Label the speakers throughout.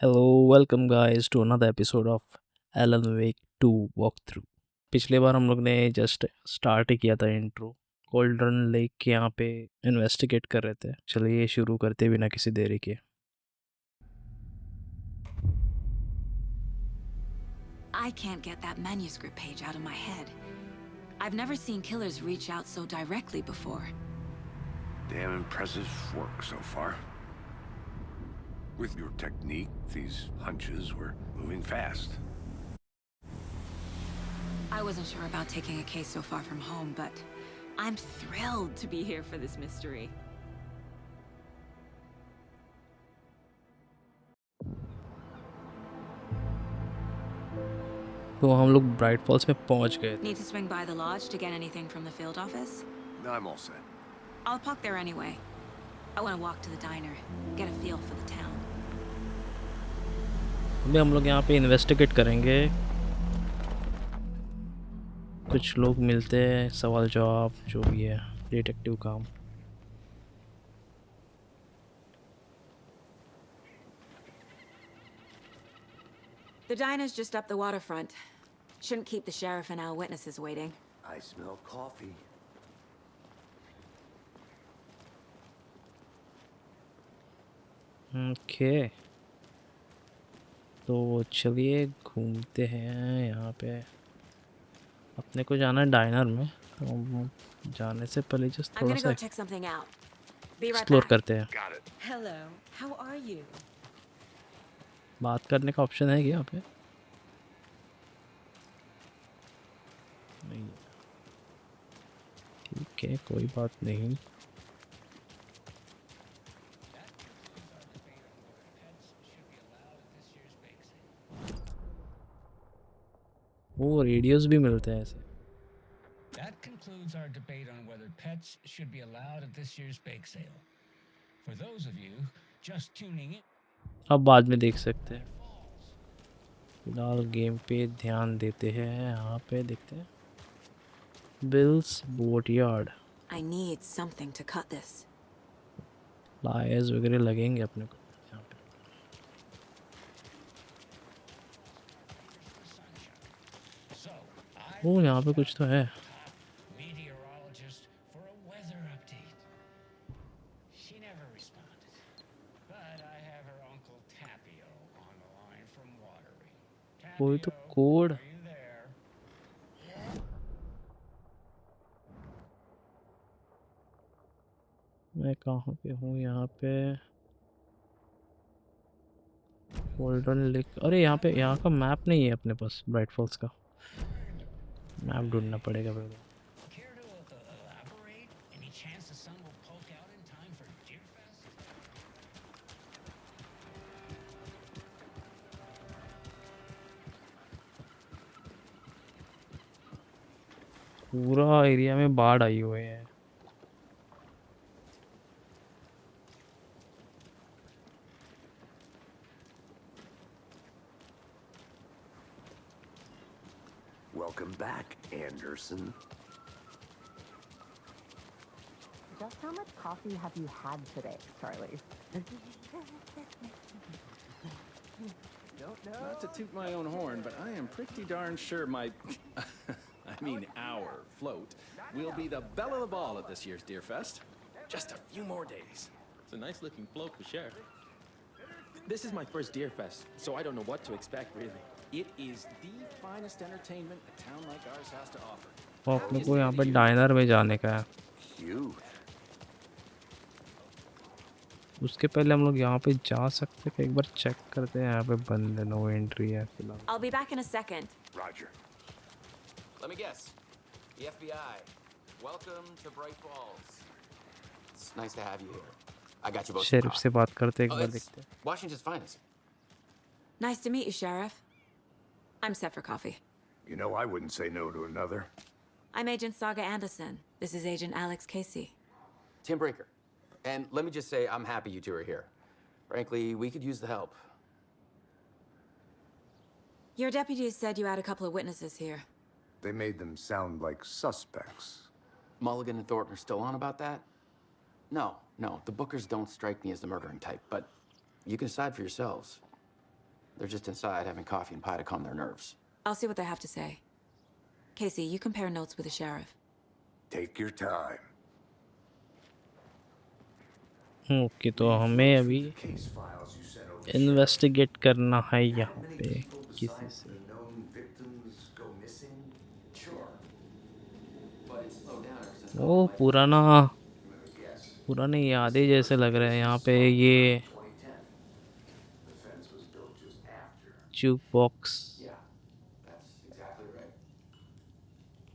Speaker 1: Hello, welcome guys to another episode of Alan Wake 2 Walkthrough। पिछले बार हम लोग ने जस्ट स्टार्ट ही किया था इंट्रो। गोल्डन लेक के यहाँ पे इन्वेस्टिगेट कर रहे थे। चलिए शुरू करते बिना किसी देरी के।
Speaker 2: I can't get that manuscript page out of my head. I've never seen killers reach out so directly before.
Speaker 3: Damn impressive work so far. With your technique, these hunches were moving fast.
Speaker 2: I wasn't sure about taking a case so far from home, but I'm thrilled to be here for this mystery.
Speaker 1: तो हम लोग bright false में पहुँच गए थे।
Speaker 2: Need to swing by the lodge to get anything from the field office?
Speaker 3: No, I'm all set.
Speaker 2: I'll park there anyway. I want to walk to the diner, get a feel for the town.
Speaker 1: अभी हम लोग यहाँ पे investigate करेंगे। कुछ लोग मिलते हैं, सवाल जवाब जो भी है, डिटेक्टिव काम।
Speaker 2: The diner's just up the waterfront. Shouldn't keep the sheriff and our witnesses waiting.
Speaker 3: I smell coffee.
Speaker 1: Okay, तो चलिए घूमते हैं। यहाँ पे अपने को जाना है डाइनर में, तो जाने से पहले जस्ट
Speaker 2: I'm
Speaker 1: थोड़ा
Speaker 2: gonna
Speaker 1: सा
Speaker 2: go check something out. Be right
Speaker 1: explore
Speaker 2: back.
Speaker 1: करते हैं।
Speaker 3: Got it.
Speaker 2: Hello, how are you?
Speaker 1: बात करने का ऑप्शन है क्या यहाँ पे? नहीं, ठीक है, कोई बात नहीं। वो रेडियोस भी मिलते हैं ऐसे।
Speaker 4: That concludes our debate on whether pets should be allowed at this year's bake sale. For those of you just tuning in,
Speaker 1: अब बाद में देख सकते हैं। फिलहाल गेम पे ध्यान देते हैं। यहाँ पे देखते हैं bills boat yard,
Speaker 2: I need something to cut this.
Speaker 1: Lawyers वगैरह लगेंगे अपने को यहाँ पे।
Speaker 4: so I
Speaker 1: ओ यहाँ पे कुछ तो है।
Speaker 4: meteorologist for a weather update. She never responded, but I have her uncle Tapio on the line from Watery.
Speaker 1: कोई तो
Speaker 4: Tapio,
Speaker 1: code.
Speaker 4: are you there?
Speaker 1: मैं कहाँ पे हूँ? यहाँ पे गोल्डन लेक। अरे यहाँ पे, यहाँ का मैप नहीं है अपने पास, ब्राइट फॉल्स का मैप ढूंढना पड़ेगा पहले।
Speaker 4: Care to elaborate? Any chance the sun will poke out in time for Deer Fest?
Speaker 1: पूरा एरिया में बाढ़ आई हुई है।
Speaker 3: Welcome back, Anderson.
Speaker 5: Just how much coffee have you had today, Charlie?
Speaker 6: Not to toot my own horn, but I am pretty darn sure my, I mean our float, will be the belle of the ball at this year's Deer Fest. Just a few more days.
Speaker 7: It's a nice looking float for sure. This is my first Deer Fest, so I don't know what to expect really.
Speaker 6: It is the finest entertainment a town like ours has to offer.
Speaker 1: तो अपने को यहाँ पे dinar में जाने का है।
Speaker 3: Cute.
Speaker 1: उसके पहले हम लोग यहाँ पे जा सकते हैं, एक बार चेक करते हैं। यहाँ पे बंद है, नो एंट्री है फिलहाल।
Speaker 2: I'll be back in a second.
Speaker 3: Roger.
Speaker 7: Let me guess. The FBI. Welcome to Bright Falls. It's nice to have you here. I got you both some
Speaker 1: sheriff
Speaker 7: coffee.
Speaker 1: से बात करते एक
Speaker 7: Oh,
Speaker 1: bar
Speaker 7: it's
Speaker 1: देखते हैं।
Speaker 7: Washington's finest.
Speaker 2: Nice to meet you, Sheriff. I'm set for coffee.
Speaker 3: You know, I wouldn't say no to another.
Speaker 2: I'm Agent Saga Anderson. This is Agent Alex Casey.
Speaker 7: Tim Brinker. And let me just say, I'm happy you two are here. Frankly, we could use the help.
Speaker 2: Your deputies said you had a couple of witnesses here.
Speaker 3: They made them sound like suspects.
Speaker 7: Mulligan and Thornton are still on about that? No, the Bookers don't strike me as the murdering type, but you can decide for yourselves. They're just inside having coffee and pie to calm their nerves.
Speaker 2: I'll see what they have to say. Casey, you compare notes with the sheriff.
Speaker 3: Take your time.
Speaker 1: Okay, तो हमें अभी
Speaker 3: Case files you sent over.
Speaker 1: Investigate करना है यहाँ
Speaker 3: Many
Speaker 1: पे
Speaker 3: people
Speaker 1: किसी
Speaker 3: besides
Speaker 1: से।
Speaker 3: the known victims go missing.
Speaker 7: Sure. But it's slowed down ever since
Speaker 1: वो
Speaker 7: all the
Speaker 1: पुराना
Speaker 3: Let me guess.
Speaker 1: पुराने यादें जैसे लग रहे हैं यहाँ पे। ये
Speaker 3: 2010. The fence was built just after.
Speaker 1: Juke box,
Speaker 7: Yeah, that's exactly right.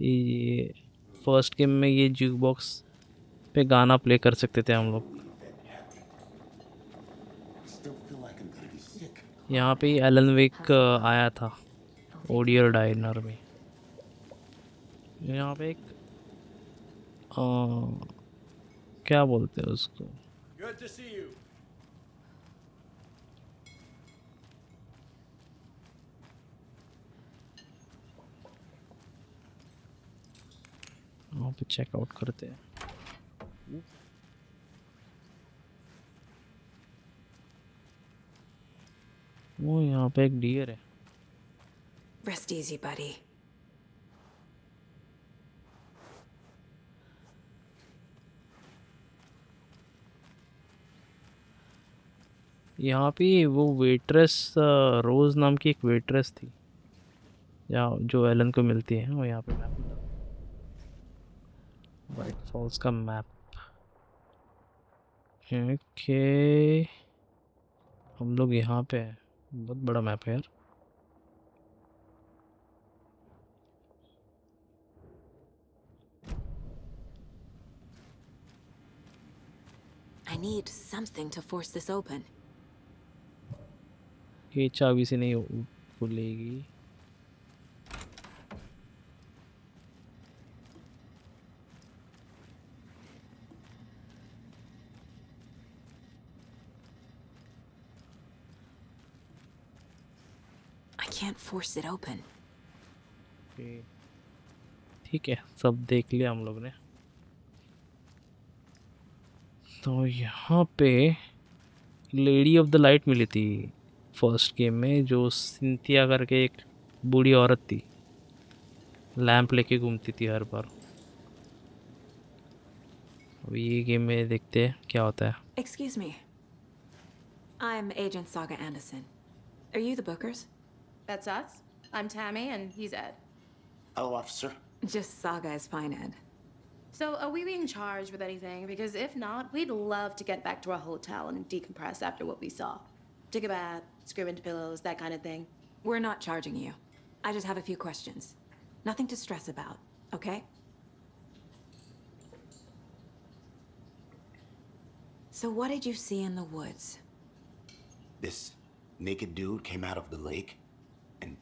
Speaker 1: ये फर्स्ट गेम में ये जूक बॉक्स पे गाना प्ले कर सकते थे हम लोग।
Speaker 3: Still feel like I'm gonna be sick.
Speaker 1: यहाँ पे एलन वेक आया था ओडियर डाइनर में। यहाँ पे एक क्या बोलते हैं उसको,
Speaker 6: Good to see you.
Speaker 1: वहाँ पे चेकआउट करते हैं। वो यहाँ पे एक डियर है।
Speaker 2: Rest easy, buddy.
Speaker 1: यहाँ पे वो वेट्रेस रोज नाम की एक वेट्रेस थी या जो एलन को मिलती है। वो यहाँ पे मैप, वाइट फॉल्स का मैप। ओके, हम लोग यहाँ पे हैं। बहुत बड़ा मैप है यार।
Speaker 2: I need something to force this open.
Speaker 1: ये चाबी से नहीं खुलेगी।
Speaker 2: I can't force it open.
Speaker 1: ठीक है, सब देख लिया हम लोग ने। तो यहाँ पे लेडी ऑफ द लाइट मिली थी फर्स्ट गेम में, जो सिंथिया करके एक बूढ़ी औरत थी, लैंप लेके घूमती थी हर बार। अब ये गेम में देखते हैं क्या होता है।
Speaker 2: Excuse me. I'm Agent Saga Anderson. Are you the Bookers?
Speaker 8: That's us. I'm Tammy, and he's Ed.
Speaker 3: Hello, officer.
Speaker 2: Just Saga is fine, Ed.
Speaker 8: So, are we being charged with anything? Because if not, we'd love to get back to our hotel and decompress after what we saw. Take a bath, scream into pillows, that kind of thing.
Speaker 2: We're not charging you. I just have a few questions. Nothing to stress about, okay? So what did you see in the woods?
Speaker 9: This naked dude came out of the lake, and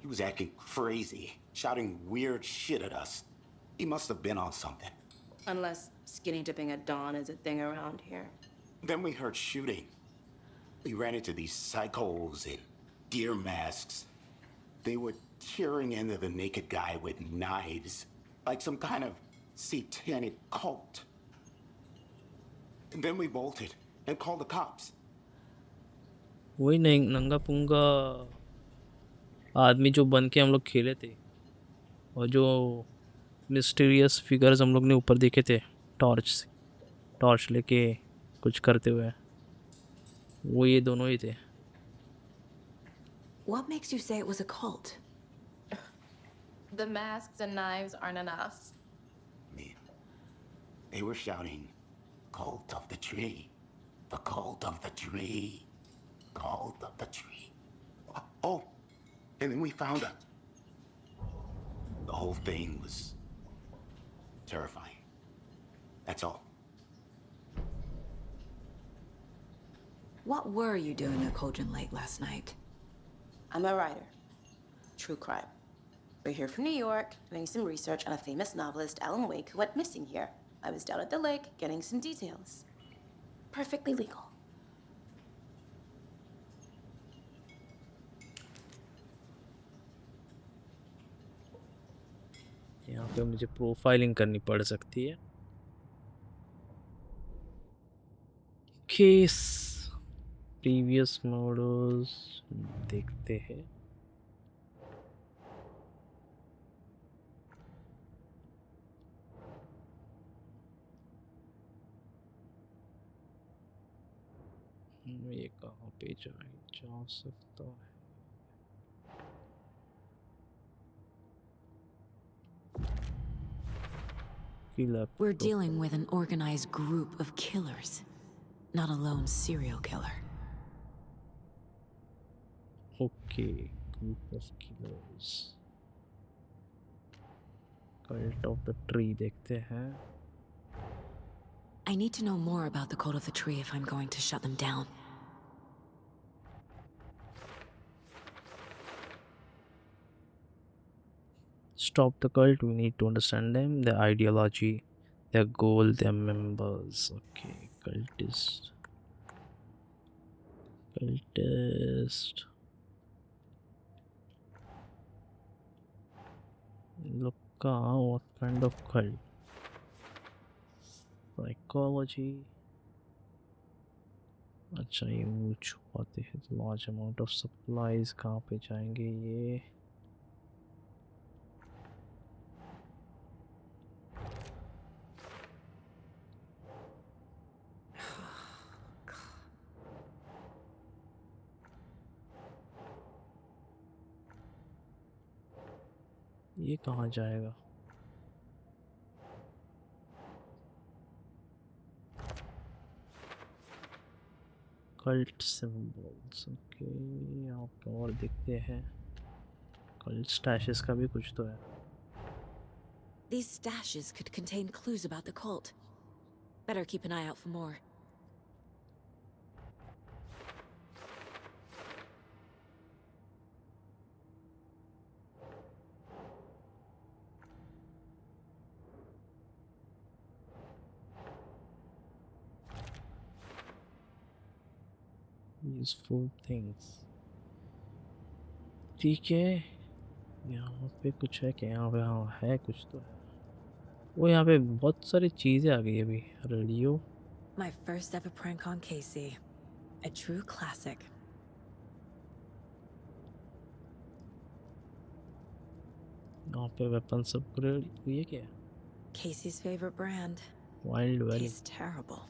Speaker 9: he was acting crazy, shouting weird shit at us. He must have been on something.
Speaker 8: Unless skinny dipping at dawn is a thing around here.
Speaker 9: Then we heard shooting. We ran into these psychos in deer masks. They were tearing into the naked guy with knives, like some kind of satanic cult. And then we bolted and called the cops.
Speaker 1: वही नंगा पुंगा आदमी जो बन के हम लोग खेले थे, और जो मिस्टीरियस फिगर्स हम लोग ने ऊपर देखे थे टॉर्च लेके कुछ करते हुए, वो ये दोनों ही थे।
Speaker 2: What makes you say it was a cult?
Speaker 8: The masks and knives aren't enough.
Speaker 9: I mean, they were shouting, "Cult of the tree, the cult of the tree, cult of the tree." Oh, and then we found out. The whole thing was terrifying. That's all.
Speaker 2: What were you doing at Cauldron Lake last night?
Speaker 8: I'm a writer. True crime. We're here from New York, doing some research on a famous novelist, Alan Wake, who went missing here. I was down at the lake, getting some details. Perfectly legal.
Speaker 1: यहाँ पे मुझे profiling करनी पड़ सकती है। Case previous models देखते हैं। ये कहाँ पे जा सकता है?
Speaker 2: We're dealing with an organized group of killers, not a lone serial killer.
Speaker 1: Okay, group of killers. Cult of the Tree देखते हैं।
Speaker 2: I need to know more about the Cult of the Tree if I'm going to shut them down.
Speaker 1: Stop the cult, we need to understand them, their ideology, their goal, their members. Okay, cultist. Look, what kind of cult? Psychology. अच्छा, ये मुझ छुपाते हैं तो large amount of supplies कहाँ पे जाएंगे ये? ये कहाँ जाएगा? Cult symbols. ओके, यहाँ पे और दिखते हैं। कल्ट स्टैशेस का भी कुछ तो है।
Speaker 2: These stashes could contain clues about the cult. Better keep an eye out for more.
Speaker 1: Useful things। ठीक है, यहाँ पे कुछ है क्या? यहाँ पे हाँ है, कुछ तो है। वो यहाँ पे बहुत सारी चीज़ें आ गई अभी। Radio.
Speaker 2: My first ever prank on Casey. A true classic.
Speaker 1: यहाँ पे वेपन सब रेडी। ये क्या है?
Speaker 2: Casey's favorite brand.
Speaker 1: Wild valley.
Speaker 2: Tastes terrible.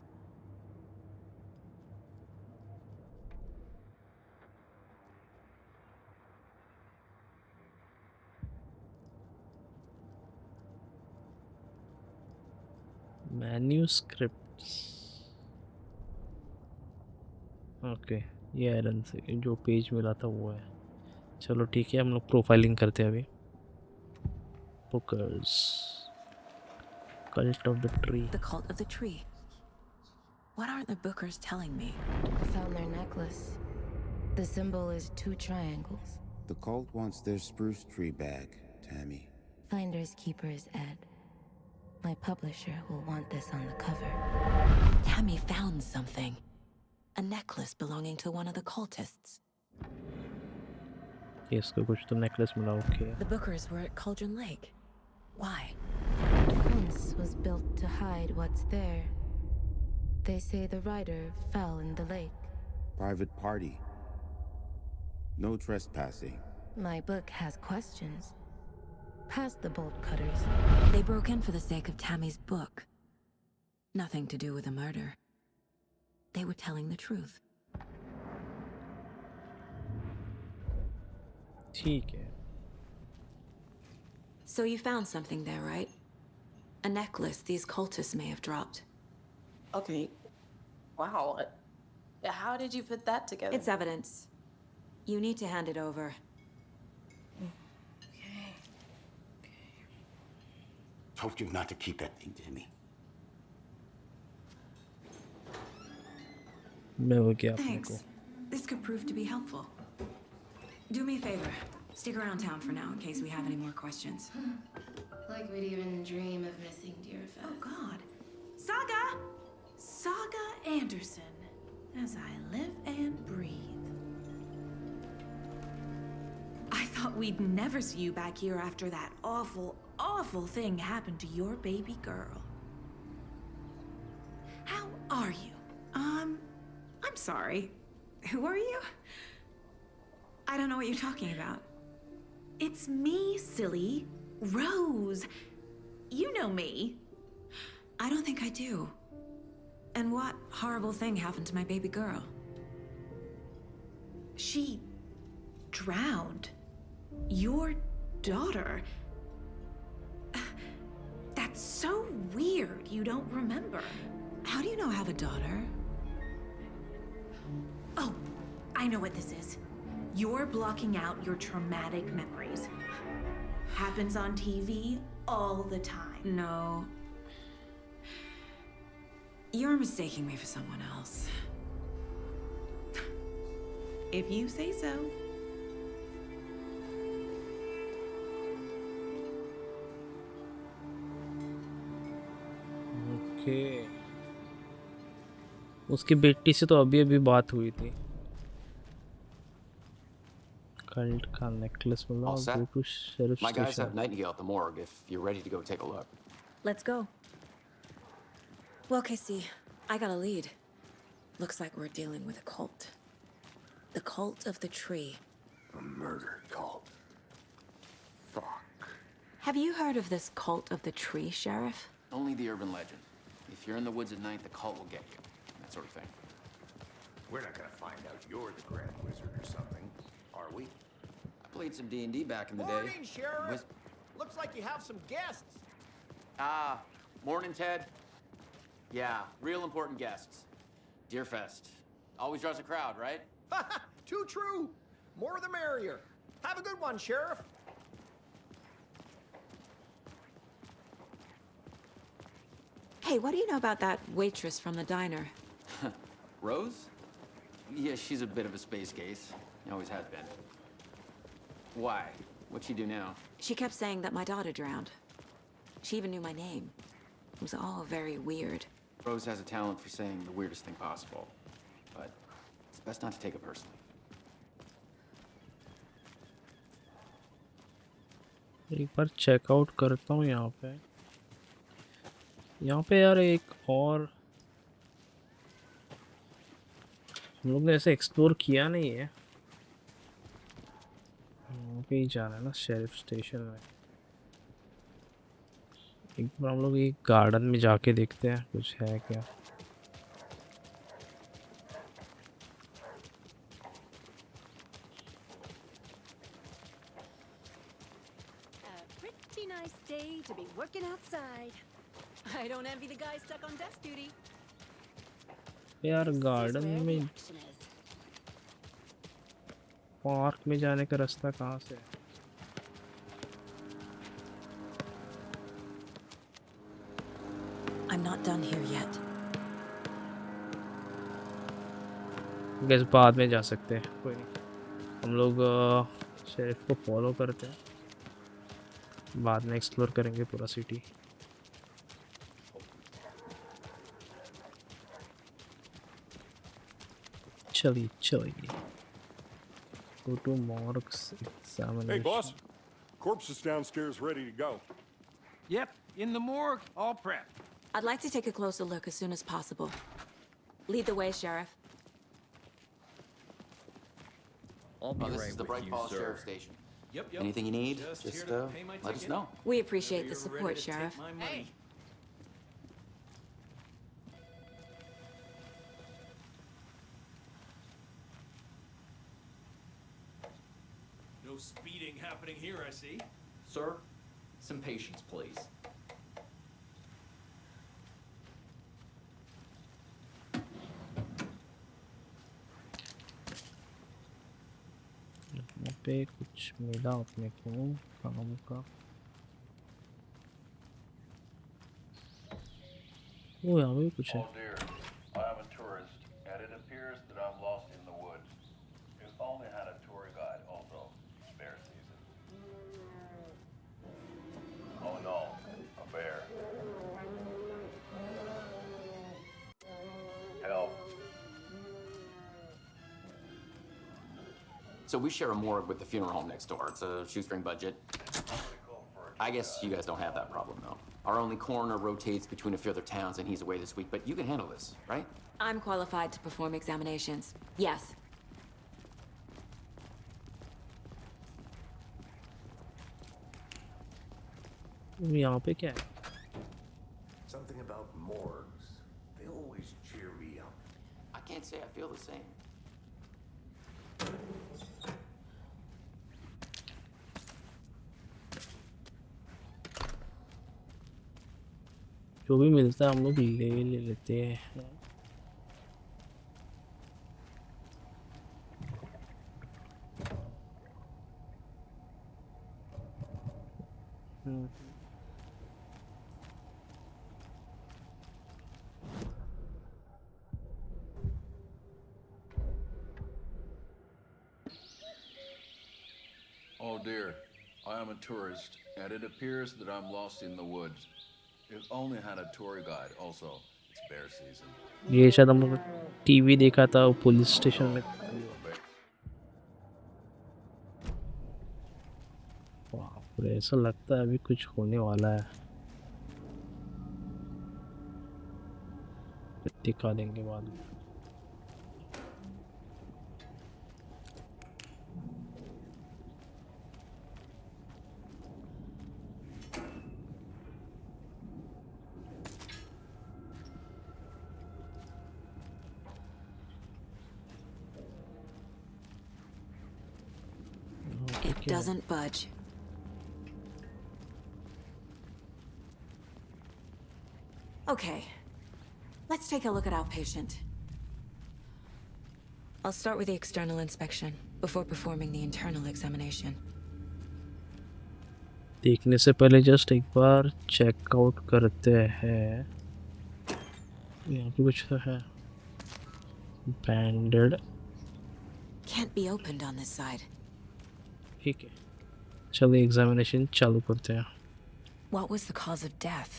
Speaker 1: Manuscripts. Okay, ये आयरन से जो पेज मिला था वो है। चलो ठीक है, हम लोग प्रोफाइलिंग करते हैं अभी। Booker's. Cult of the Tree.
Speaker 2: The Cult of the Tree. What aren't the bookers telling me?
Speaker 10: I found their necklace. The symbol is 2 triangles.
Speaker 9: The cult wants their spruce tree back, Tammy.
Speaker 10: Finders keepers, Ed. My publisher will want this on the cover.
Speaker 2: Tammy found something. A necklace belonging to one of the cultists.
Speaker 1: इसको कुछ तो necklace मिला। Okay.
Speaker 2: The bookers were at Cauldron Lake. Why?
Speaker 10: The fence was built to hide what's there. They say the rider fell in the lake.
Speaker 9: Private party. No trespassing.
Speaker 10: My book has questions. Past the bolt cutters.
Speaker 2: They broke in for the sake of Tammy's book. Nothing to do with the murder. They were telling the truth.
Speaker 1: ठीक है।
Speaker 2: So you found something there, right? A necklace these cultists may have dropped.
Speaker 8: Okay. Wow. How did you put that together?
Speaker 2: It's evidence. You need to hand it over.
Speaker 9: Told you not to keep that thing, Tammy.
Speaker 1: मैं वो क्या
Speaker 2: Thanks. This could prove to be helpful. Do me a favor. Stick around town for now in case we have any more questions.
Speaker 10: Like we'd even dream of missing Deerfest.
Speaker 11: Oh, God. Saga! Saga Anderson. As I live and breathe. I thought we'd never see you back here after that awful, awful thing happened to your baby girl. How are you? I'm sorry. Who are you? I don't know what you're talking about. It's me, silly. Rose. You know me.
Speaker 2: I don't think I do. And what horrible thing happened to my baby girl?
Speaker 11: She drowned. Your daughter. That's so weird you don't remember.
Speaker 2: How do you know I have a daughter?
Speaker 11: Oh, I know what this is. You're blocking out your traumatic memories. Happens on TV all the time.
Speaker 2: No. You're mistaking me for someone else.
Speaker 11: If you say so.
Speaker 1: Okay उसकी बेटी से तो अभी अभी बात हुई थी cult का नेकलेस
Speaker 7: All
Speaker 1: मतलब
Speaker 7: set?
Speaker 1: Go to sheriff
Speaker 7: My guys have
Speaker 1: station
Speaker 7: Nightingale at the morgue if you're ready to go take a look.
Speaker 2: Let's go. Well, Casey, I got a lead. Looks like we're dealing with a cult. The cult of the tree.
Speaker 3: A murder cult. Fuck.
Speaker 2: Have you heard of this cult of the tree, Sheriff?
Speaker 7: Only the urban legend. If you're in the woods at night, the cult will get you. That sort of thing.
Speaker 3: We're not gonna find out you're the Grand Wizard or something, are we?
Speaker 7: I played some D&D back in the day.
Speaker 12: Morning, Sheriff. Looks like you have some guests.
Speaker 7: Ah, morning, Ted. Yeah, real important guests. Deerfest. Always draws a crowd, right?
Speaker 12: Too true. More the merrier. Have a good one, Sheriff.
Speaker 2: Hey, what do you know about that waitress from the diner?
Speaker 7: Rose? Yeah, she's a bit of a space case. Always has been. Why? What'd she do now?
Speaker 2: She kept saying that my daughter drowned. She even knew my name. It was all very weird.
Speaker 7: Rose has a talent for saying the weirdest thing possible. But it's best not to take it personally.
Speaker 1: एक बार checkout करता हूँ यहाँ पे यार एक और हम लोग ने ऐसे एक्सप्लोर किया नहीं है वहाँ पे ही जाना है ना शेरिफ स्टेशन में एक बार हम लोग एक गार्डन में जाके देखते हैं कुछ है क्या
Speaker 13: Pretty nice day to be working outside. I don't envy the guy stuck on desk duty.
Speaker 1: यार गार्डन में पार्क में जाने का रास्ता कहाँ से है
Speaker 2: I'm not done here yet.
Speaker 1: Gas बाद में जा सकते हैं कोई नहीं हम लोग शेरिफ को फॉलो करते हैं बाद में एक्सप्लोर करेंगे पूरा सिटी चलिए go to morgues examination
Speaker 14: Hey, boss. Corpse is downstairs ready to go.
Speaker 12: Yep, in the morgue, all prepped.
Speaker 2: I'd like to take a closer look as soon as possible. Lead the way, Sheriff.
Speaker 12: I'll be
Speaker 7: This
Speaker 12: right
Speaker 7: is the
Speaker 12: with
Speaker 7: Bright
Speaker 12: you,
Speaker 7: Falls
Speaker 12: sir.
Speaker 7: Sheriff Station.
Speaker 12: Yep.
Speaker 7: Anything you need,
Speaker 12: Just
Speaker 7: just
Speaker 12: here to pay my
Speaker 7: let us
Speaker 12: ticket.
Speaker 7: know.
Speaker 2: We appreciate the
Speaker 12: You're
Speaker 2: support,
Speaker 12: ready to
Speaker 2: Sheriff.
Speaker 12: take my money.
Speaker 15: No speeding happening here, I see.
Speaker 16: Sir, some patience, please.
Speaker 1: यहाँ पे कुछ मिला अपने को काम का वो यहाँ पे कुछ है
Speaker 17: Oh dear, I am a tourist, and it appears that I'm lost in the woods. If only had a tour guide also. Bear season. Oh no, a bear. Help.
Speaker 7: So we share a morgue with the funeral home next door. It's a shoestring budget. I guess you guys don't have that problem, though. Our only coroner rotates between a few other towns, and he's away this week. But you can handle this, right?
Speaker 2: I'm qualified to perform examinations. Yes,
Speaker 1: यहाँ पे क्या है?
Speaker 3: Something about morgues. They always cheer me up.
Speaker 7: I can't say I feel the same.
Speaker 1: जो भी मिलता है हम लोग ले लेते हैं।
Speaker 17: Oh dear, I am a tourist, and it appears that I'm lost in the woods. If only had a tour guide also. It's bear season.
Speaker 1: ये शायद हम लोग टीवी देखा था पुलिस स्टेशन में। बाप रे, ऐसा लगता है अभी कुछ होने वाला है। दिखा देंगे बाद में।
Speaker 2: It doesn't budge. Okay, let's take a look at outpatient. I'll start with the external inspection before performing the internal examination.
Speaker 1: देखने से पहले जस्ट एक बार चेकआउट करते हैं। यहाँ पे कुछ तो है। बैंडेड।
Speaker 2: Can't be opened on this side.
Speaker 1: ठीक है, चलिए एग्जामिनेशन चालू करते हैं।
Speaker 2: What was the cause of death?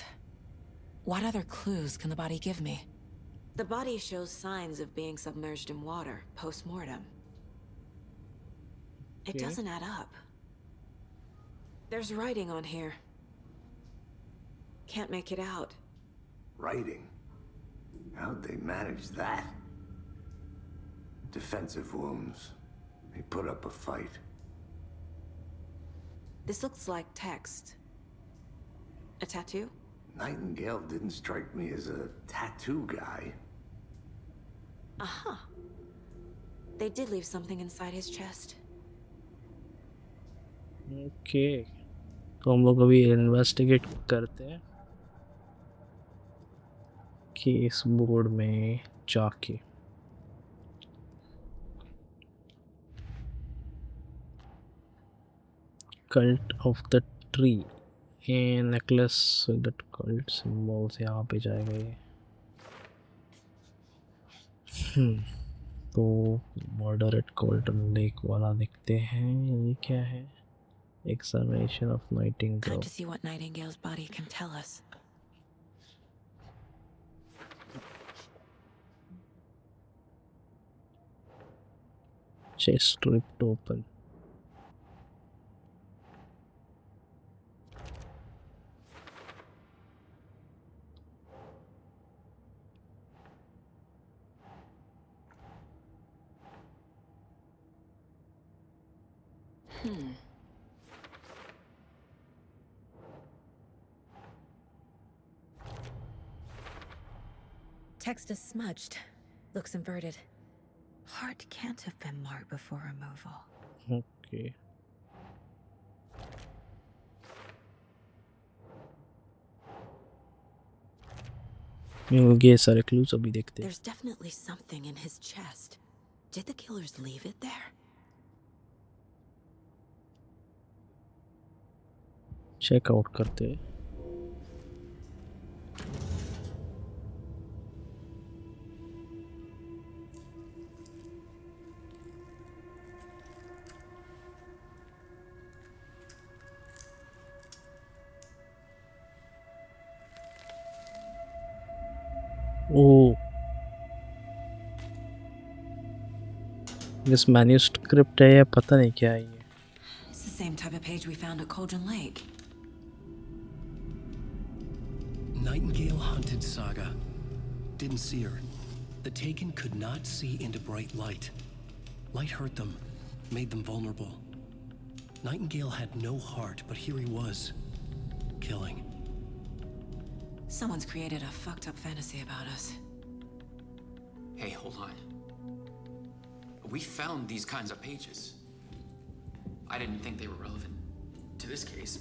Speaker 2: What other clues can the body give me? The body shows signs of being submerged in water post-mortem. It
Speaker 1: Okay.
Speaker 2: doesn't add up. There's writing on here. Can't make it out.
Speaker 3: Writing? How'd they manage that? Defensive wounds. They put up a fight.
Speaker 2: This looks like text. A tattoo?
Speaker 3: Nightingale didn't strike me as a tattoo guy.
Speaker 2: Aha. They did leave something inside his chest.
Speaker 1: Okay, तो हम लोग अभी investigate करते हैं case board में जाके। Cult of the tree, A necklace that cult symbols, यहाँ पे जाएगा ये। तो मर्डर एट कोल्टन लेक वाला देखते हैं, ये क्या है? Examination of Nightingale.
Speaker 2: Time to see what Nightingale's body can tell us.
Speaker 1: Chest ripped open.
Speaker 2: Text is smudged. Looks inverted. Heart can't have been marked before removal.
Speaker 1: Okay. ये सारे clues अभी देखते हैं।
Speaker 2: There's definitely something in his chest. Did the killers leave it there?
Speaker 1: Check out करते हैं। ओह, इस manuscript है या पता नहीं क्या है ये।
Speaker 2: It's the same type of page we found at Cauldron Lake.
Speaker 18: Nightingale hunted Saga. Didn't see her. The Taken could not see into bright light. Light hurt them, made them vulnerable. Nightingale had no heart, but here he was. killing.
Speaker 2: Someone's created a fucked up fantasy about us.
Speaker 7: Hey, hold on. We found these kinds of pages. I didn't think they were relevant to this case.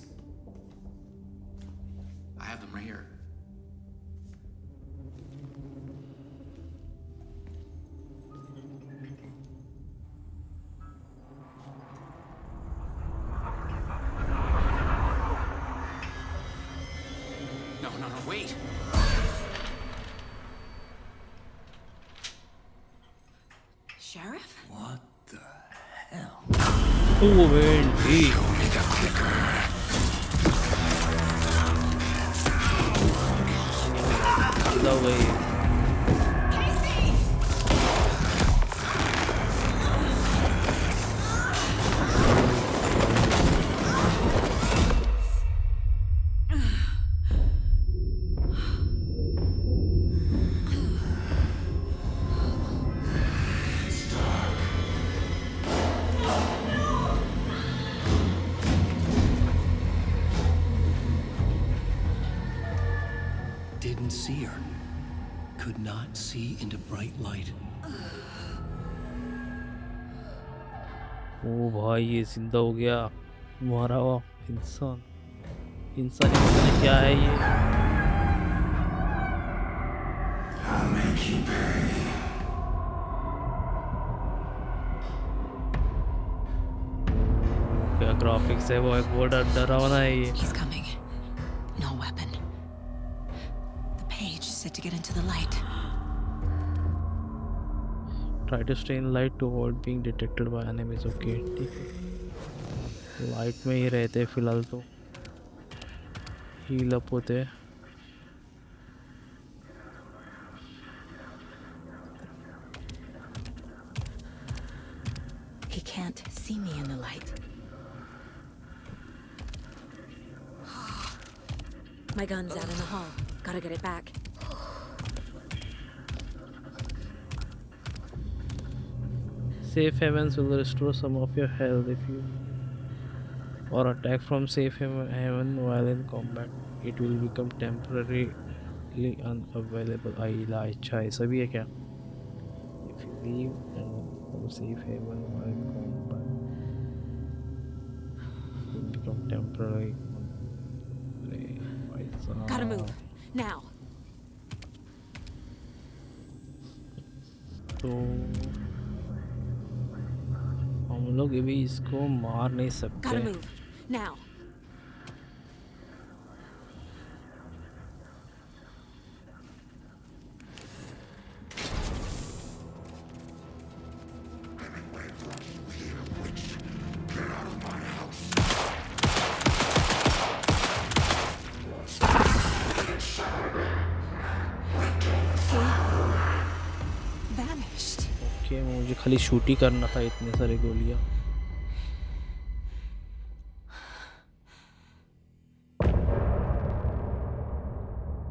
Speaker 7: I have them right here. No, wait!
Speaker 2: Sheriff?
Speaker 9: What the hell?
Speaker 1: Oh, man. Hey.
Speaker 9: Show me the clicker.
Speaker 1: No way.
Speaker 18: Didn't see her. Could not see into bright light.
Speaker 1: ओ भाई ये जिंदा हो गया मारा हुआ इंसान इंसान इंसान क्या है ये
Speaker 9: I'll make you pay.
Speaker 1: क्या ग्राफिक्स है वो एक वो डरावना है ये
Speaker 2: He's coming. No weapon. The page said to get into the light.
Speaker 1: Try to stay in light to avoid being detected by enemies. Okay, ठीक है लाइट में ही रहते फिलहाल तो हील अप होते
Speaker 2: He can't see me in the light. My gun's out in the hall. Gotta get it back.
Speaker 1: Safe havens will restore some of your health if you or attack from safe haven while in combat. It will become temporarily unavailable. अच्छा ऐसा भी है क्या? If you leave from safe haven while in combat, it will become temporarily unavailable.
Speaker 2: Gotta move. Now.
Speaker 1: तो हम लोग अभी इसको मार नहीं सकते
Speaker 2: Gotta move. Now. Vanished.
Speaker 1: Okay मुझे खाली शूट ही करना था इतने सारे गोलियां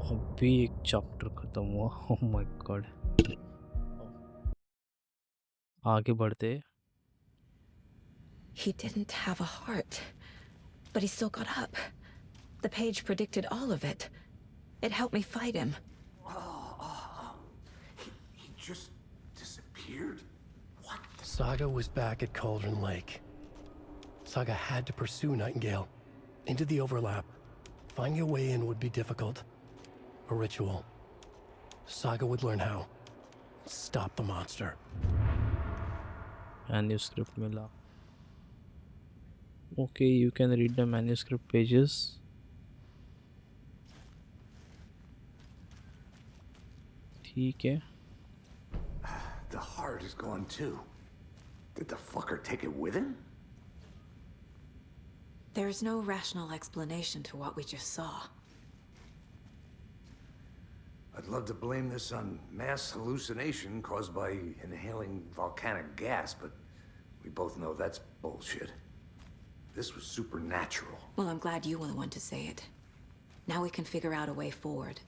Speaker 1: अभी एक चैप्टर खत्म हुआ ओह माय गॉड आगे बढ़ते
Speaker 2: He didn't have a heart, but he still got up. The page predicted all of it. It helped me fight him.
Speaker 9: He just disappeared? What?
Speaker 18: Saga was back at Cauldron Lake. Saga had to pursue Nightingale into the overlap. Finding a way in would be difficult. A ritual. Saga would learn how. Stop the monster.
Speaker 1: manuscript मिला okay you can read the manuscript pages ठीक है
Speaker 9: The heart is gone too. Did the fucker take it with him?
Speaker 2: There's no rational explanation to what we just saw.
Speaker 3: I'd love to blame this on mass hallucination caused by inhaling volcanic gas, but we both know that's bullshit. This was supernatural.
Speaker 2: Well, I'm glad you were the one to say it. Now we can figure out a way forward.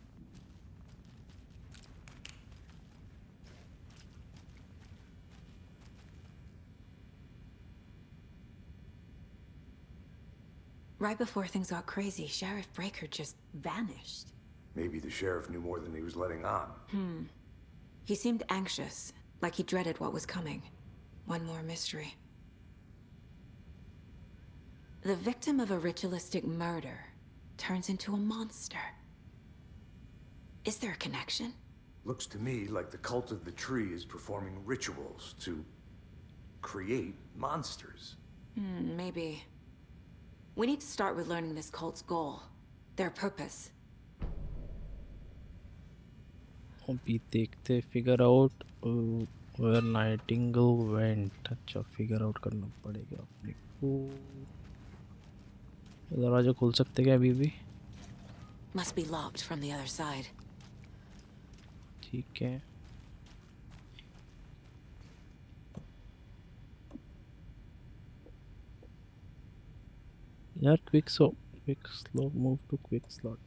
Speaker 2: Right before things got crazy, Sheriff Breaker just vanished.
Speaker 3: Maybe the sheriff knew more than he was letting on.
Speaker 2: He seemed anxious, like he dreaded what was coming. One more mystery. The victim of a ritualistic murder turns into a monster. Is there a connection?
Speaker 3: Looks to me like the cult of the tree is performing rituals to create monsters.
Speaker 2: Maybe. We need to start with learning this cult's goal, their purpose.
Speaker 1: अभी देखते figure out where Nightingale went. अच्छा figure out करना पड़ेगा अपने को। दरवाजा खोल सकते क्या अभी भी?
Speaker 2: Must be locked from the other side.
Speaker 1: ठीक है। यार quick slot move to quick slot.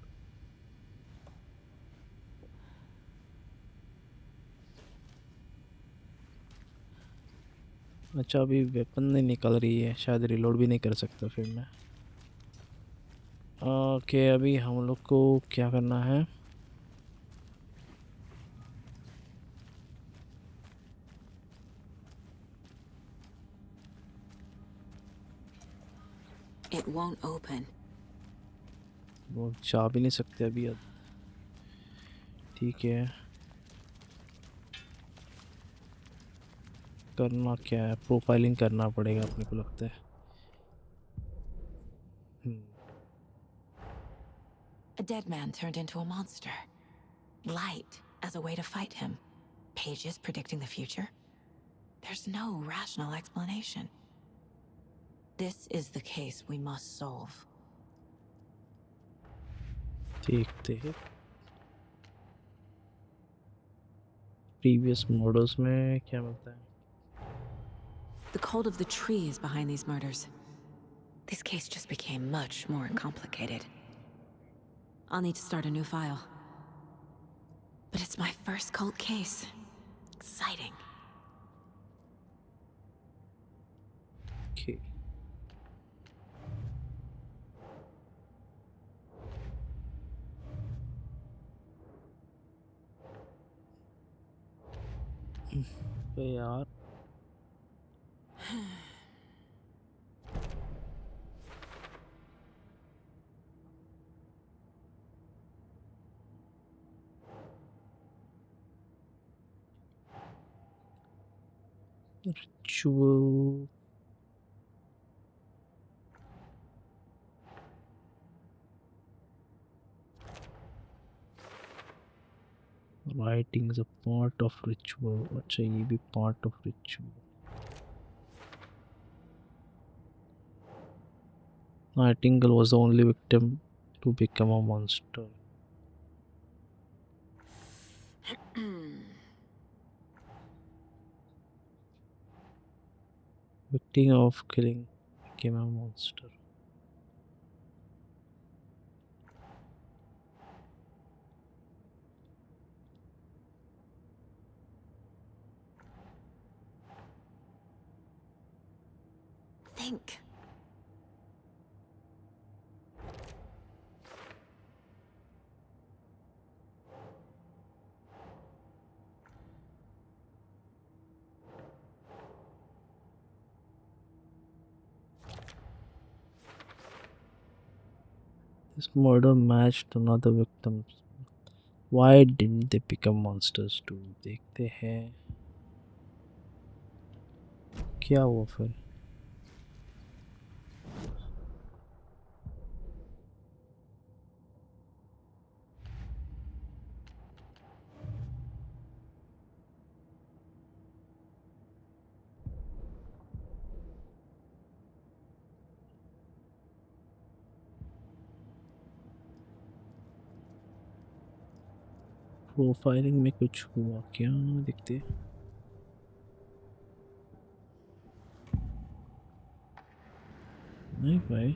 Speaker 1: अच्छा अभी वेपन नहीं निकल रही है, शायद रिलोड भी नहीं कर सकता फिर मैं। ओके अभी हम लोग को क्या करना है?
Speaker 2: It won't open.
Speaker 1: वो जा भी नहीं सकते अभी। ठीक है करना क्या है? प्रोफाइलिंग करना पड़ेगा अपने को लगता है।
Speaker 2: A dead man turned into a monster. Light as a way to fight him. Pages predicting the future. There's no rational explanation. This is the case we must solve.
Speaker 1: देखते हैं प्रीवियस मॉडल्स में क्या मिलता है।
Speaker 2: The cult of the tree is behind these murders. This case just became much more complicated. I'll need to start a new file. But it's my first cult case. Exciting.
Speaker 1: Okay. यार ritual writing is a part of ritual। अच्छा ये भी part of ritual। Nightingale was the only victim to become a monster। Victim of killing became a monster।
Speaker 2: Think.
Speaker 1: This murder matched another victim। Why didn't they become monsters too? देखते हैं क्या हुआ फिर। Profiling में कुछ हुआ क्या देखते। नहीं भाई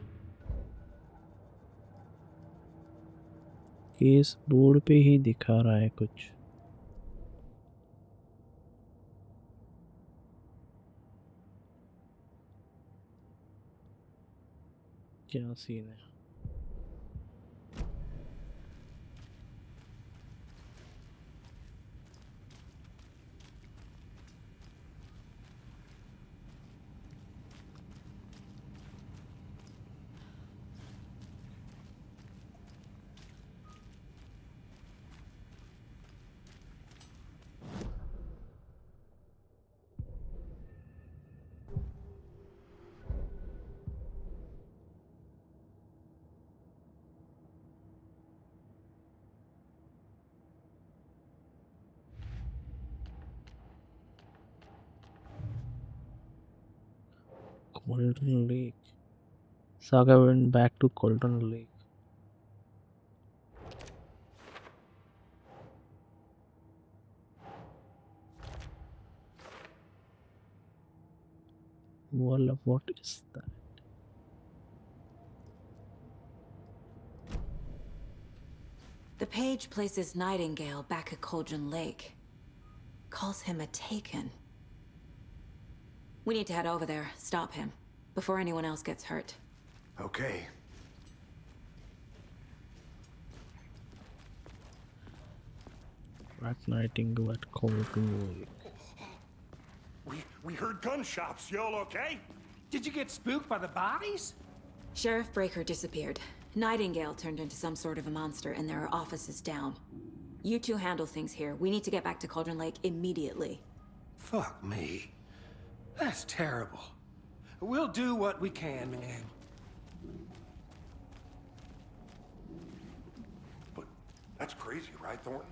Speaker 1: केस बोर्ड पे ही दिखा रहा है कुछ। क्या सीन है? Golden Lake. Saga went back to Golden Lake. Well, what is that?
Speaker 2: The page places Nightingale back at Cauldron Lake. Calls him a Taken. We need to head over there, stop him, before anyone else gets hurt.
Speaker 3: Okay.
Speaker 1: Rat Nightingale at Golden Lake.
Speaker 14: We heard gunshots. Y'all okay?
Speaker 12: Did you get spooked by the bodies?
Speaker 2: Sheriff Breaker disappeared. Nightingale turned into some sort of a monster, and there are offices down. You two handle things here. We need to get back to Cauldron Lake immediately.
Speaker 12: Fuck me. That's terrible. We'll do what we can, man.
Speaker 14: But that's crazy, right, Thornton?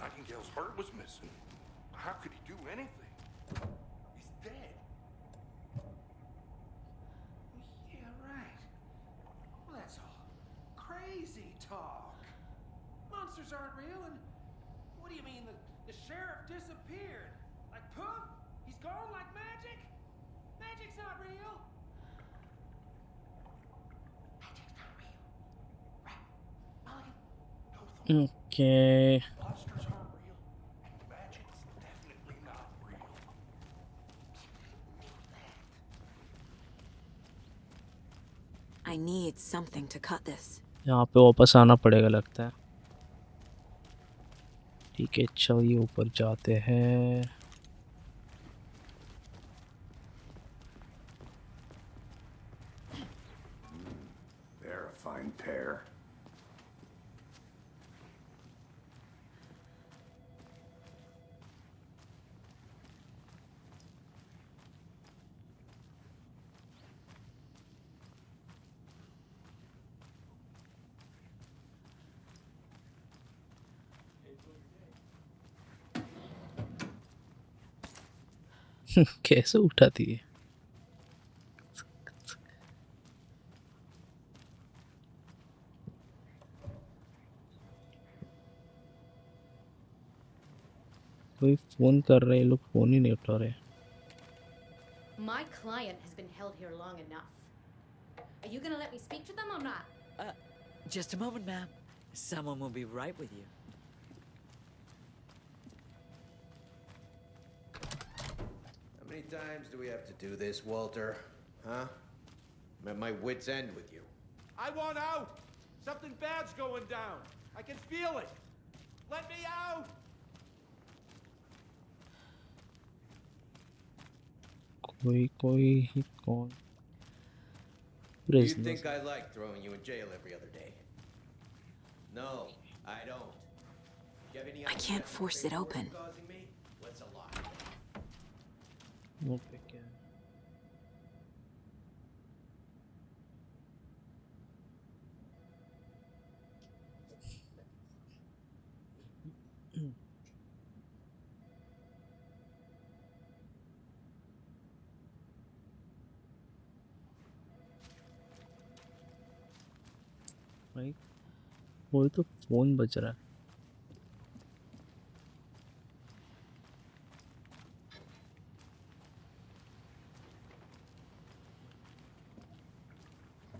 Speaker 14: Nightingale's heart was missing. How could he do anything? He's dead.
Speaker 12: Yeah, right. Well, that's all crazy talk. Monsters aren't real, and what do you mean the sheriff disappeared? Like poof? He's gone like magic? Magic's not real. Magic's not real. Right? Mulligan?
Speaker 1: Okay.
Speaker 14: Monsters aren't real, and magic's definitely not real.
Speaker 2: I need something to cut this.
Speaker 1: यहाँ पे वापस आना पड़ेगा लगता है. ठीक है, चलिए ऊपर जाते हैं.
Speaker 3: They're a fine pair.
Speaker 1: कैसे उठाती है? कोई फोन कर रहे हैं, लोग फोन ही नहीं उठा रहे.
Speaker 13: My client has been held here long enough. Are you gonna let me speak to them or not?
Speaker 19: Just a moment, ma'am. Someone will be right with you.
Speaker 20: How many times do we have to do this, Walter? Huh? I'm at my wit's end with you.
Speaker 12: I want out! Something bad's going down. I can feel it. Let me out!
Speaker 1: कोई ही कौन?
Speaker 20: Do you think I like throwing you in jail every other day? No, I don't. You have any
Speaker 2: I can't force it open.
Speaker 20: causing me? What's a lie?
Speaker 1: वो पे क्या है? भाई वो तो phone बज रहा है.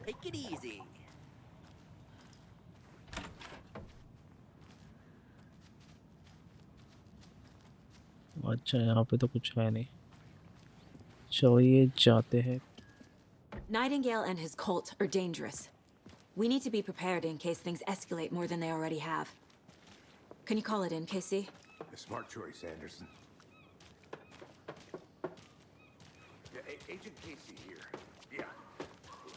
Speaker 19: Take it easy.
Speaker 1: अच्छा, यहाँ पे तो कुछ है नहीं. चलिए जाते हैं.
Speaker 2: Nightingale and his cult are dangerous. We need to be prepared in case things escalate more than they already have. Can you call it in, Casey?
Speaker 3: A smart choice, Anderson. Yeah, Agent Casey here. Yeah.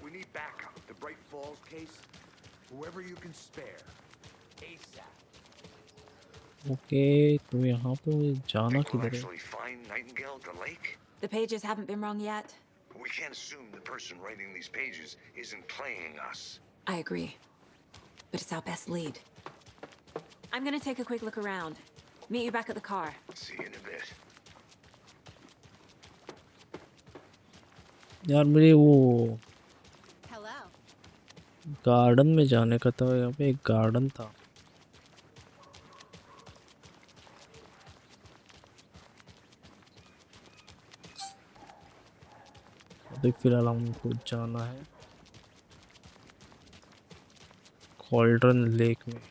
Speaker 3: We need backup. The Bright Falls case. Whoever you can spare. ASAP.
Speaker 1: Okay तो यहाँ पे जाना
Speaker 3: Think we'll
Speaker 1: किधर है?
Speaker 3: actually find Nightingale at the lake?
Speaker 2: The pages haven't been wrong yet.
Speaker 3: We can't assume the person writing these pages isn't playing us.
Speaker 2: I agree. But it's our best lead. I'm gonna take a quick look around. Meet you back at the car.
Speaker 3: See you in a bit.
Speaker 1: यार मुझे वो garden में जाने का था। यहाँ पे एक गार्डन था। अभी फिलहाल हमको जाना है कॉल्ड्रन लेक में।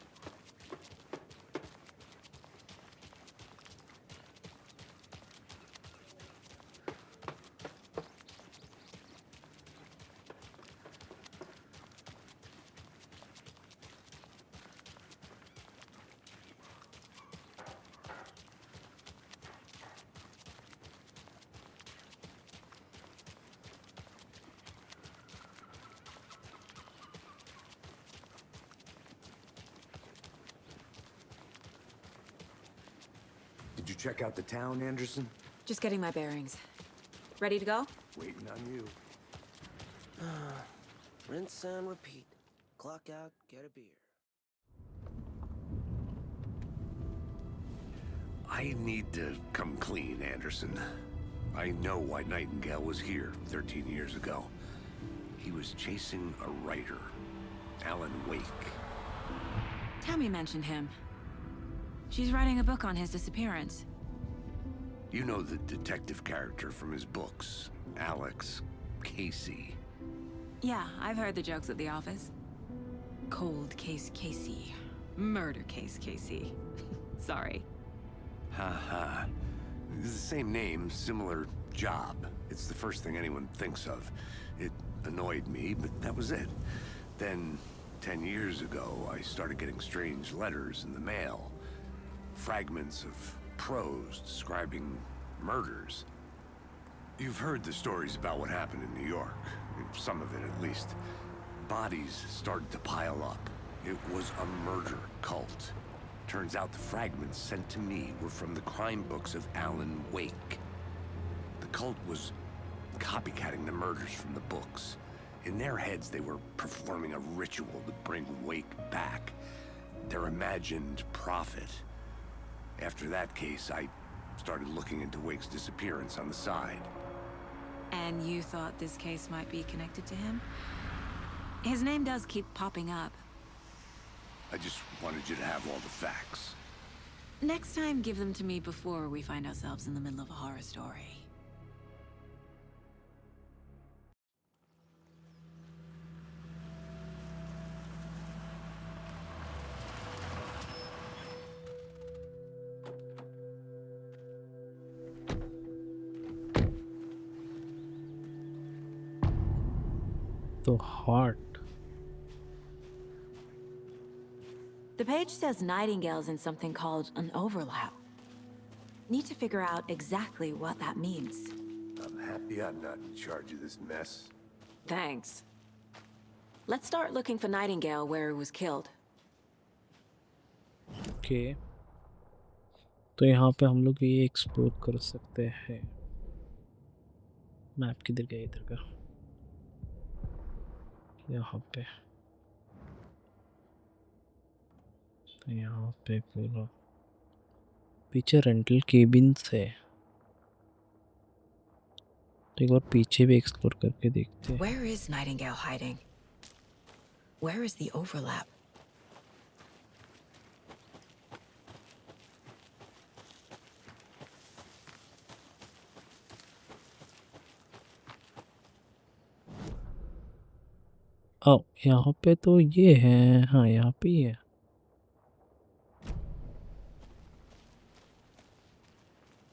Speaker 3: Did you check out the town, Anderson?
Speaker 2: Just getting my bearings. Ready to go?
Speaker 3: Waiting on you.
Speaker 21: Rinse and repeat. Clock out, get a beer.
Speaker 3: I need to come clean, Anderson. I know why Nightingale was here 13 years ago. He was chasing a writer, Alan Wake.
Speaker 2: Tammy mentioned him. She's writing a book on his disappearance.
Speaker 3: You know the detective character from his books, Alex Casey.
Speaker 2: Yeah, I've heard the jokes at the office. Cold case Casey. Murder case Casey. Sorry.
Speaker 3: Ha. It's the same name, similar job. It's the first thing anyone thinks of. It annoyed me, but that was it. Then, 10 years ago, I started getting strange letters in the mail. Fragments of prose describing murders. You've heard the stories about what happened in New York. Some of it, at least. Bodies started to pile up. It was a murder cult. Turns out the fragments sent to me were from the crime books of Alan Wake. The cult was copycatting the murders from the books. In their heads, they were performing a ritual to bring Wake back. Their imagined prophet. After that case, I started looking into Wake's disappearance on the side.
Speaker 2: And you thought this case might be connected to him? His name does keep popping up.
Speaker 3: I just wanted you to have all the facts.
Speaker 2: Next time, give them to me before we find ourselves in the middle of a horror story.
Speaker 1: The heart.
Speaker 2: The page says Nightingale's in something called an overlap. Need to figure out exactly what that means.
Speaker 3: I'm happy I'm not in charge of this mess.
Speaker 2: Thanks. Let's start looking for Nightingale where he was killed.
Speaker 1: Okay. तो यहाँ पे हम लोग ये explore कर सकते हैं। Map किधर गया इधर का? यहाँ पे। तो यहाँ पे पूरा पीछे रेंटल केबिन्स है। तो एक बार पीछे भी एक्सप्लोर करके देखते हैं।
Speaker 2: Where is Nightingale hiding? Where is the overlap?
Speaker 1: यहाँ पे तो ये है। हाँ, यहाँ पे ही है।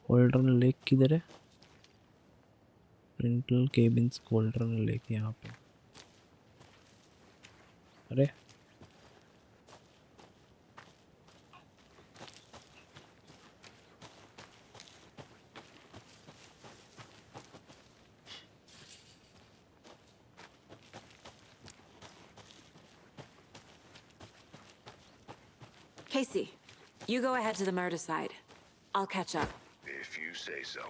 Speaker 1: कॉल्ड्रन लेक किधर है? रेंटल केबिन्स कोल्ड्रन लेक यहाँ पे। अरे
Speaker 2: Casey, you go ahead to the murder side. I'll catch up.
Speaker 3: If you say so.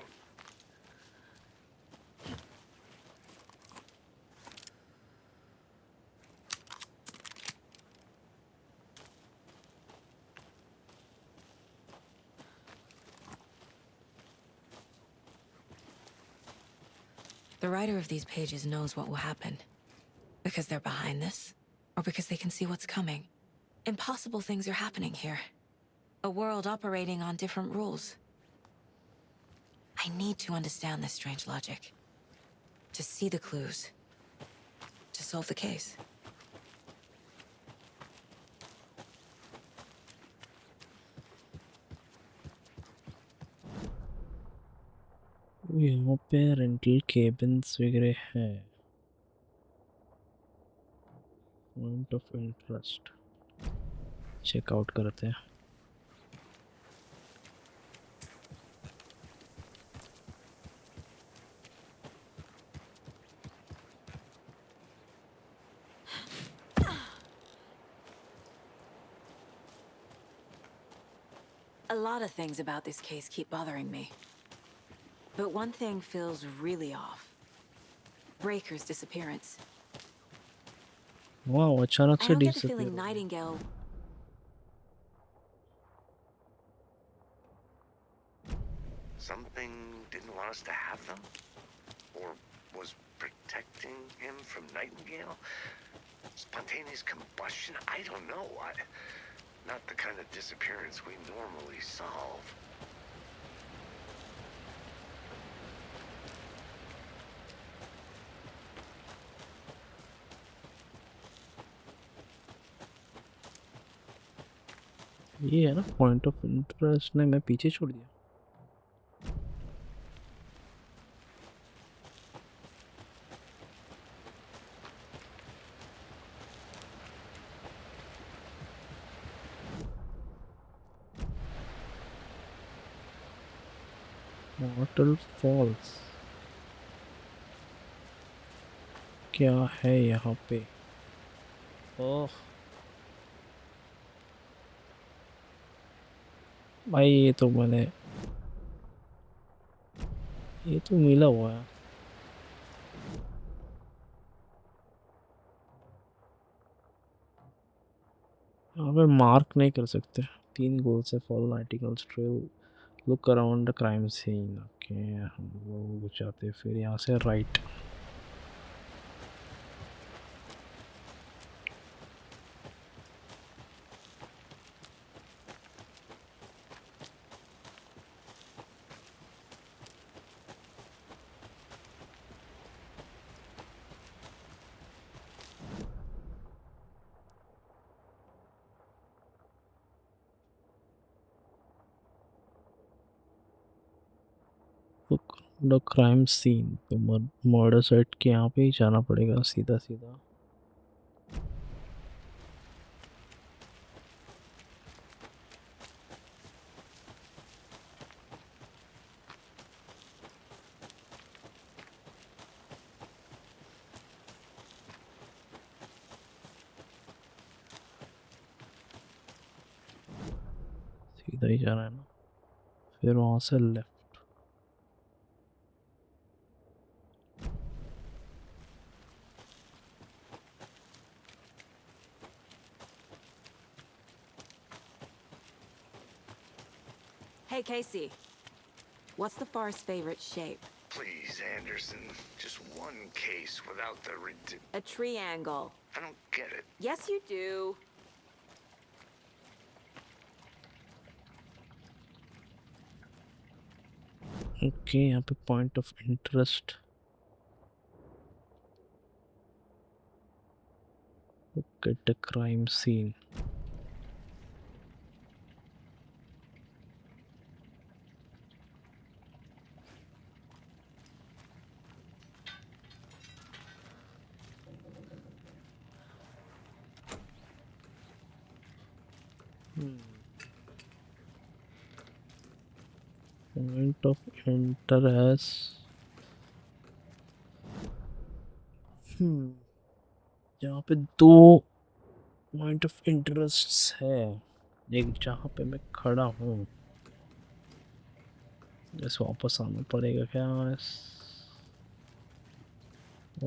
Speaker 2: The writer of these pages knows what will happen. Because they're behind this, or because they can see what's coming. Impossible things are happening here. A world operating on different rules. I need to understand this strange logic. To see the clues. To solve the case.
Speaker 1: यहाँ पे rental cabins वगैरह है। Point of interest checkout करते हैं।
Speaker 2: A lot of things about this case keep bothering me. But one thing feels really off. Breaker's disappearance.
Speaker 1: वाह अचानक
Speaker 2: I
Speaker 1: से
Speaker 2: don't get the
Speaker 1: disappear
Speaker 2: feeling
Speaker 1: हो गया।
Speaker 2: Nightingale...
Speaker 3: Something didn't want us to have them? Or was protecting him from Nightingale? Spontaneous combustion? I don't know. Not the kind of disappearance we normally solve.
Speaker 1: ये है ना point of interest ने मैं पीछे छोड़ दिया। वाटरफॉल्स क्या है यहाँ पे? ओह भाई ये तो मिला हुआ है। यहाँ पे मार्क नहीं कर सकते। 3 गोल से follow articles trail look around the crime scene. Okay हम लोग जाते फिर यहाँ से राइट। द क्राइम सीन तो मर्डर साइट के यहाँ पे ही जाना पड़ेगा सीधा सीधा। सीधा ही जाना है ना, फिर वहाँ से left.
Speaker 2: Hey, Casey. What's the far's favorite shape?
Speaker 3: Please, Anderson. Just one case without the
Speaker 2: A triangle.
Speaker 3: I don't get it.
Speaker 2: Yes, you do.
Speaker 1: Okay यहाँ पे point of interest get the crime scene. Point of interest. यहाँ पे दो point of interest है, एक जहाँ पे मैं खड़ा हूँ, जैसे वापस आना पड़ेगा क्या,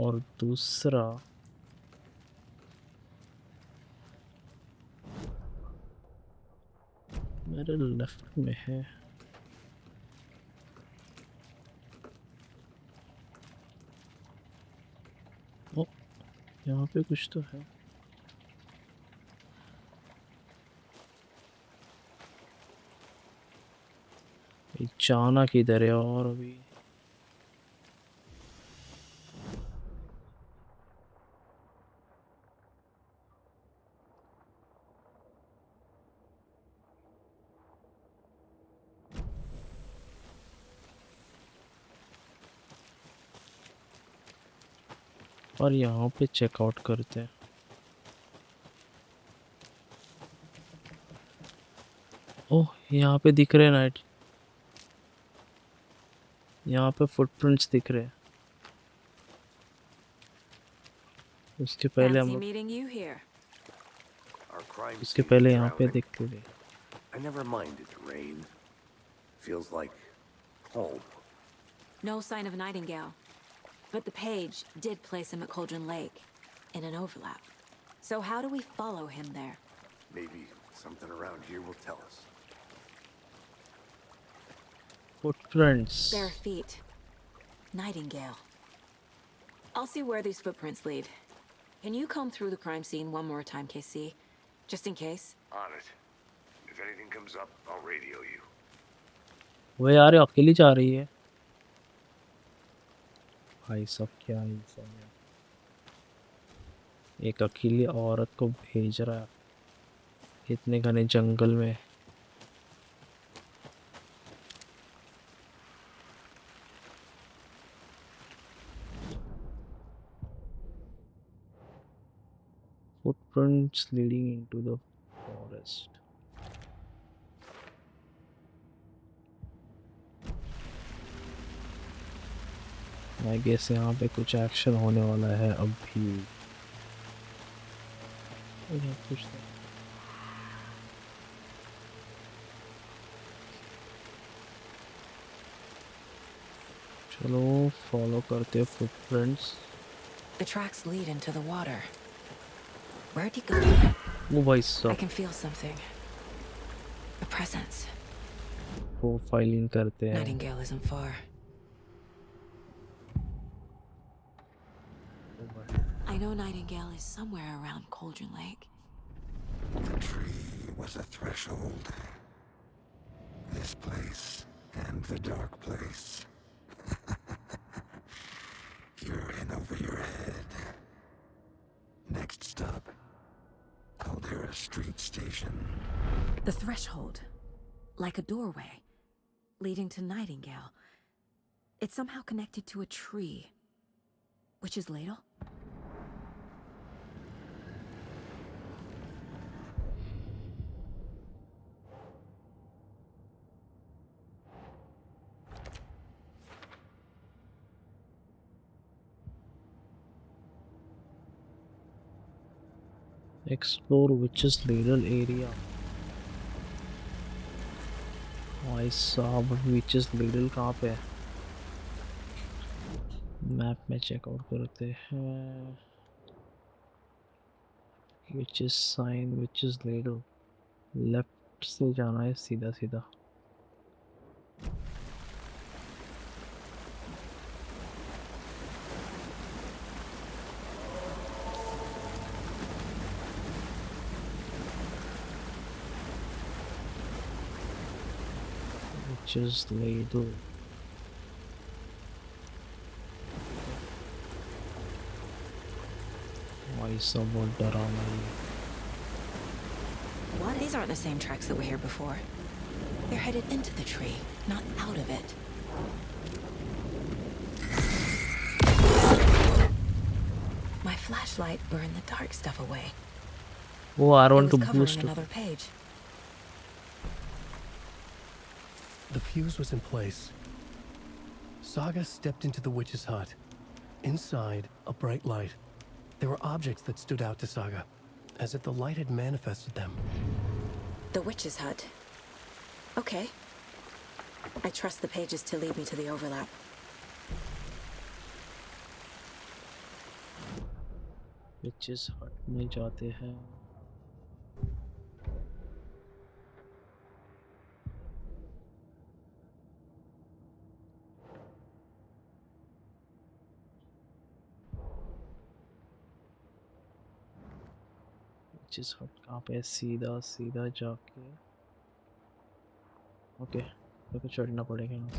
Speaker 1: और दूसरा मेरे लेफ्ट में है। ओ, यहाँ पे कुछ तो है। ये जाना किधर है और अभी और यहाँ पे चेकआउट करते हैं। ओह, यहाँ पे दिख रहे हैं नाइट, यहाँ पे फुटप्रिंट्स दिख रहे हैं। उसके पहले हम
Speaker 2: Fancy
Speaker 1: लोग
Speaker 2: meeting you here.
Speaker 3: Our crime
Speaker 1: उसके
Speaker 3: scene
Speaker 1: पहले यहाँ पे
Speaker 3: drowning.
Speaker 1: देखते थे।
Speaker 3: I never minded the rain. Feels like home.
Speaker 2: No sign of Nightingale. But the page did place him at Cauldron Lake, in an overlap. So how do we follow him there?
Speaker 3: Maybe something around here will tell us.
Speaker 1: Footprints.
Speaker 2: Bare feet. Nightingale. I'll see where these footprints lead. Can you comb through the crime scene one more time, KC? Just in case?
Speaker 3: On it. If anything comes up, I'll radio you.
Speaker 1: वो यार ये अकेली जा रही है भाई, सब क्या ही सब है। एक अकेली औरत को भेज रहा है इतने घने जंगल में। Footprints leading into the forest. I guess यहाँ पे कुछ एक्शन होने वाला है अभी। कुछ नहीं। चलो फॉलो करते हैं footprints.
Speaker 2: The tracks lead into the water. Where'd he go?
Speaker 1: वो भाई साहब।
Speaker 2: I can feel something. A presence.
Speaker 1: Profiling करते हैं।
Speaker 2: Nightingale isn't far. I know Nightingale is somewhere around Cauldron Lake.
Speaker 9: The tree was a threshold. This place and the dark place. You're in over your head. Next stop, Caldera Street Station.
Speaker 2: The threshold. Like a doorway. Leading to Nightingale. It's somehow connected to a tree. Witch's Ladle?
Speaker 1: Explore Witch's Ladle area. भाई साहब Witch's Ladle कहाँ पे है? Map में checkout करते हैं। Witch's sign, Witch's Ladle. Left से जाना है सीधा सीधा। Witch's Ladle. भाई सब बहुत डरावना है।
Speaker 2: What? These aren't the same tracks that were here before. They're headed into the tree, not out of it. My flashlight burned the dark stuff away.
Speaker 1: Oh, I
Speaker 2: It
Speaker 1: want
Speaker 2: was
Speaker 1: to
Speaker 2: covering
Speaker 1: boost.
Speaker 2: another page.
Speaker 18: The fuse was in place. Saga stepped into the witch's hut. Inside, a bright light. There were objects that stood out to Saga, as if the light had manifested them.
Speaker 2: The witch's hut. Okay. I trust the pages to lead me to the overlap.
Speaker 1: witch's hut में जाते हैं. witch's hut कहाँ पे है? सीधा सीधा जाके. Okay तो चढ़ना पड़ेगा यहाँ से.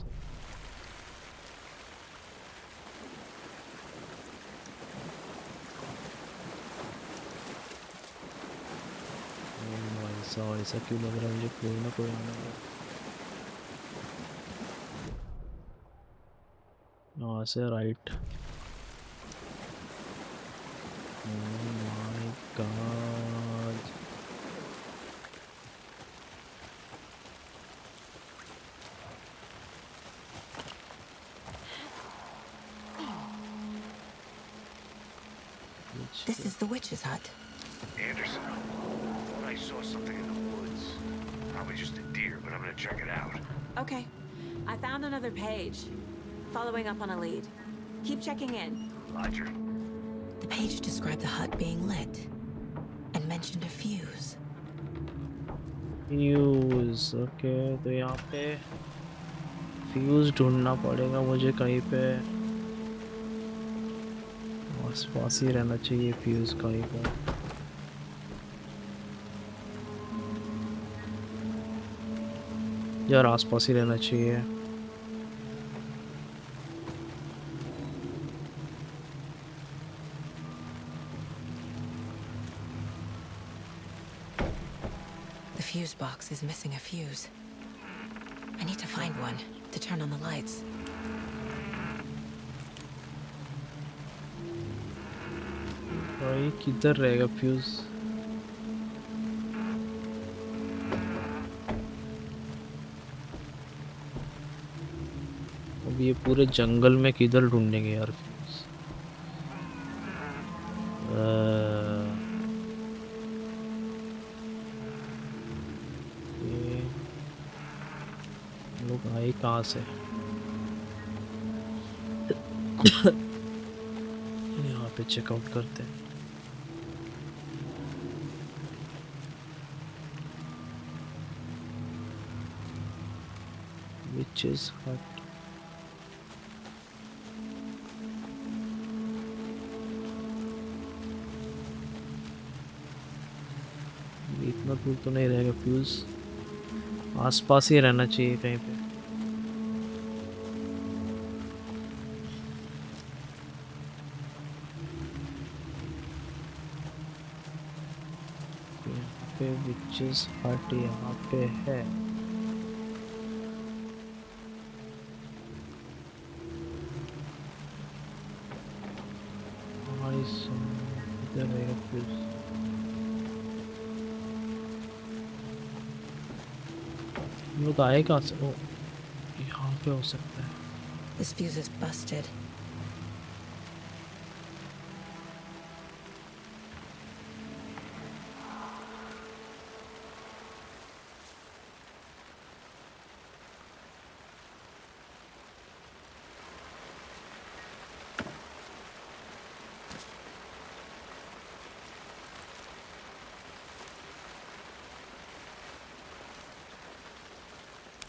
Speaker 1: ऐसा क्यों लग रहा है मुझे? कोई ना कोई आने वाला. यहाँ से right. Oh my God.
Speaker 2: This is the witch's hut.
Speaker 3: Anderson, I saw something in the woods. Probably just a deer, but I'm gonna check it out.
Speaker 2: Okay. I found another page. Following up on a lead. Keep checking in.
Speaker 3: Roger.
Speaker 2: The page described the hut being lit and mentioned a fuse.
Speaker 1: Fuse. Okay तो यहाँ पे fuse ढूंढना पड़ेगा मुझे कहीं पे. आसपास ही रहना चाहिए फ्यूज कहीं पे. यार आसपास ही रहना चाहिए.
Speaker 2: The fuse box is missing a fuse. I need to find one to turn on the lights.
Speaker 1: भाई किधर रहेगा फ्यूज? अब ये पूरे जंगल में किधर ढूंढेंगे यार फ्यूज? ये लोग आए कहाँ से? यहाँ पे चेकआउट करते हैं. Witch's hut. इतना दूर तो नहीं रहेगा फ्यूज. आसपास ही रहना चाहिए कहीं पे. यहाँ पे witch's hut यहाँ पे है. इधर रहेगा फ्यूज. हम लोग आए कहाँ से? ओ यहाँ पे हो सकता है.
Speaker 2: This fuse is busted.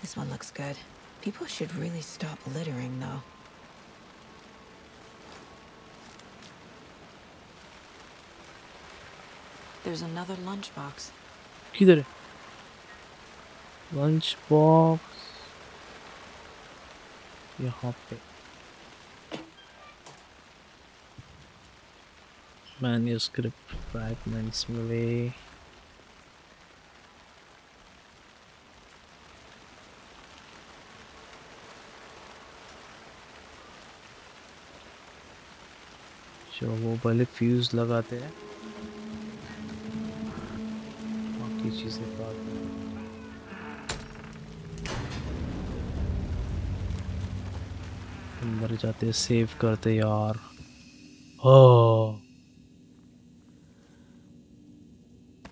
Speaker 2: This one looks good. People should really stop littering, though. There's another lunchbox.
Speaker 1: किधर है? लंच बॉक्स यहाँ पे. मैन्यूस्क्रिप्ट फ्रैगमेंट्स मिले. चलो वो पहले फ्यूज लगाते हैं, बाकी चीज़ें बाद में. अंदर जाते सेव करते यार। Oh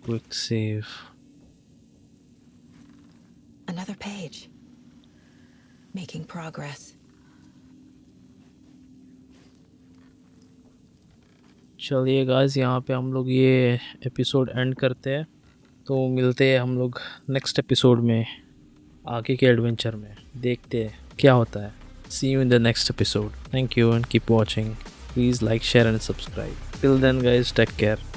Speaker 1: quick save.
Speaker 2: Another page. Making progress.
Speaker 1: चलिए गाइस, यहाँ पे हम लोग ये एपिसोड एंड करते हैं। तो मिलते हैं हम लोग नेक्स्ट एपिसोड में, आगे के एडवेंचर में। देखते हैं क्या होता है। See you in the next episode. Thank you and keep watching. Please like, share and subscribe. Till then guys, take care.